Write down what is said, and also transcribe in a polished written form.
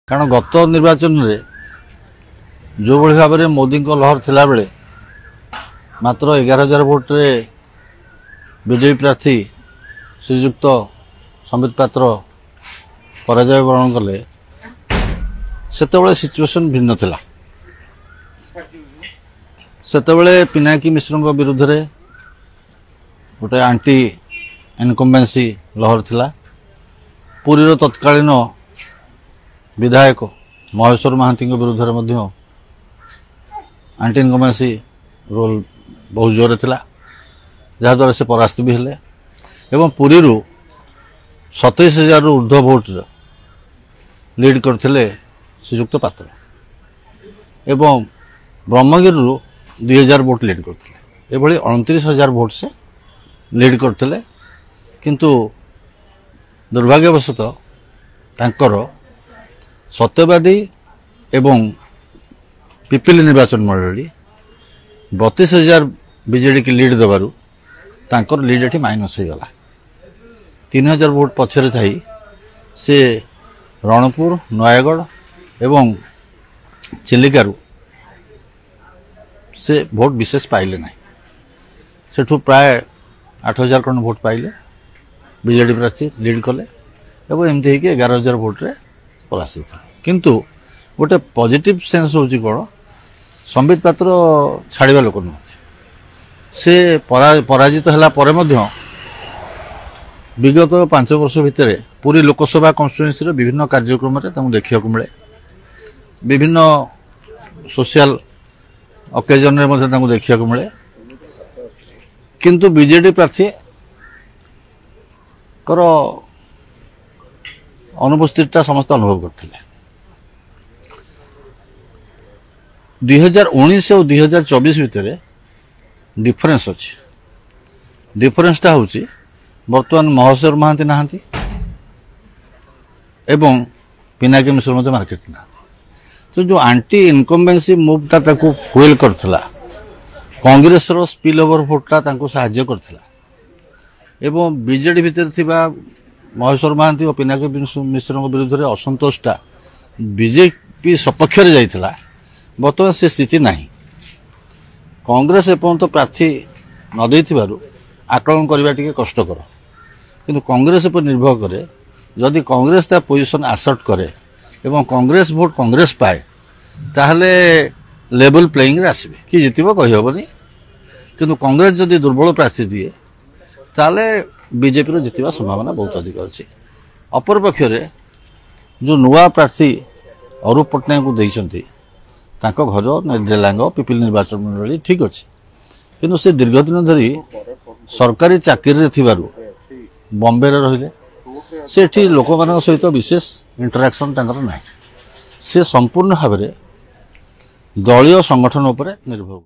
कारण गत निर्वाचन में जो भाई भाव में मोदी लहर थिला बेले मात्र 11,000 भोट रे बीजेपी प्रार्थी श्रीजुक्त संबित पात्र पराजय वरण कले सेतबेले सिचुएशन भिन्न थिला। सेतबेले पिनाकी मिश्र विरुद्ध रे गोटे आंटी इनकम्बेंसी लहर थिला। पुरीर तत्कालीन विधायक महेश्वर महांती विरुद्ध में आंटी इनकम्बेंसी रोल बहुत जोर थिला जहाद्वारा से परास्त भी हेले एवं पुरी 27,000 ऊर्ध्व भोट लीड करथिले श्रीजुक्त पात्र एवं ब्रह्मगिरी 2,000 भोट लीड करथिले। एभली 29,000 भोट से लीड करथिले किंतु दुर्भाग्यवशतः तांकर सत्यवादी एवं पिपिली निर्वाचन मंडली 32,000 बीजेडी की लीड देवारु तांकर लीड एठी माइनस हो गला। 3,000 भोट पछरे थाई से रणपुर नयागढ़ एवं चिलिकारु से भोट विशेष पाइले ना सेठू प्राय 8,000 खंड भोट पाइले बीजेडी प्रार्थी लीड कले एवं एमती है कि 11,000 भोट रे पराजित किंतु गोटे पॉजिटिव सेंस होची कोन संबित पात्र छाड़िबा लोक न से पराजित हला परे मध्य विगत 5 वर्ष भितर पूरी लोकसभा कन्स्टिट्यूएंसी विभिन्न कार्यक्रम में देखा मिले विभिन्न सोशल ओकेजन में देखा मिले किंतु बीजेडी प्रार्थी कर अनुपस्थित समस्त अनुभव करते 2019 और 2024 भितर डिफरेंस अच्छी डिफरेंसटा हूँ बर्तमान महेश्वर महांती नहांती एवं पिनाकी मिश्र मध्य मार्केट ना तो जो आंटी इनकम्बेंसी मूवटा ताको फुएल करथिला कांग्रेस रो स्पिल ओवर भोटटा ताको सहाय्य करथिला एवं बीजेडी भितर थिबा महेश्वर महांती और पिनाकी मिश्र विरुद्ध रे असंतोषटा बीजेपी सपक्ष रे जाइथिला। बर्तमान से स्थिति नहीं कांग्रेस एपर्यंत प्रार्थी न देथिबारु आकलन करबा टिके कष्टकर किंतु कांग्रेस पर निर्भर करे जदि कांग्रेस ता पोजीशन आसर्ट करे एवं कांग्रेस भोट कांग्रेस पाए ताहले लेवल प्लेइंग रे आसीबे कि जितिबो कहि होबनी किंतु कांग्रेस जदि दुर्बल प्रार्थी दिए ताहले बीजेपी रो जितिबा संभावना बहुत अधिक अछि। अपर पक्षरे जो नुआ प्रार्थी अरूप पटनायक को देइछंती तांको घर डेलांग पिपिल निर्वाचन मंडली ठीक अच्छे किंतु से दीर्घ दिन धरी सरकारी चाकरी रे थिबारु बॉम्बे रे रहिले सेठी लोक मान सहित विशेष इंटरैक्शन तांकर नाही से संपूर्ण भाव में दलीय संगठन उपरे निर्भर।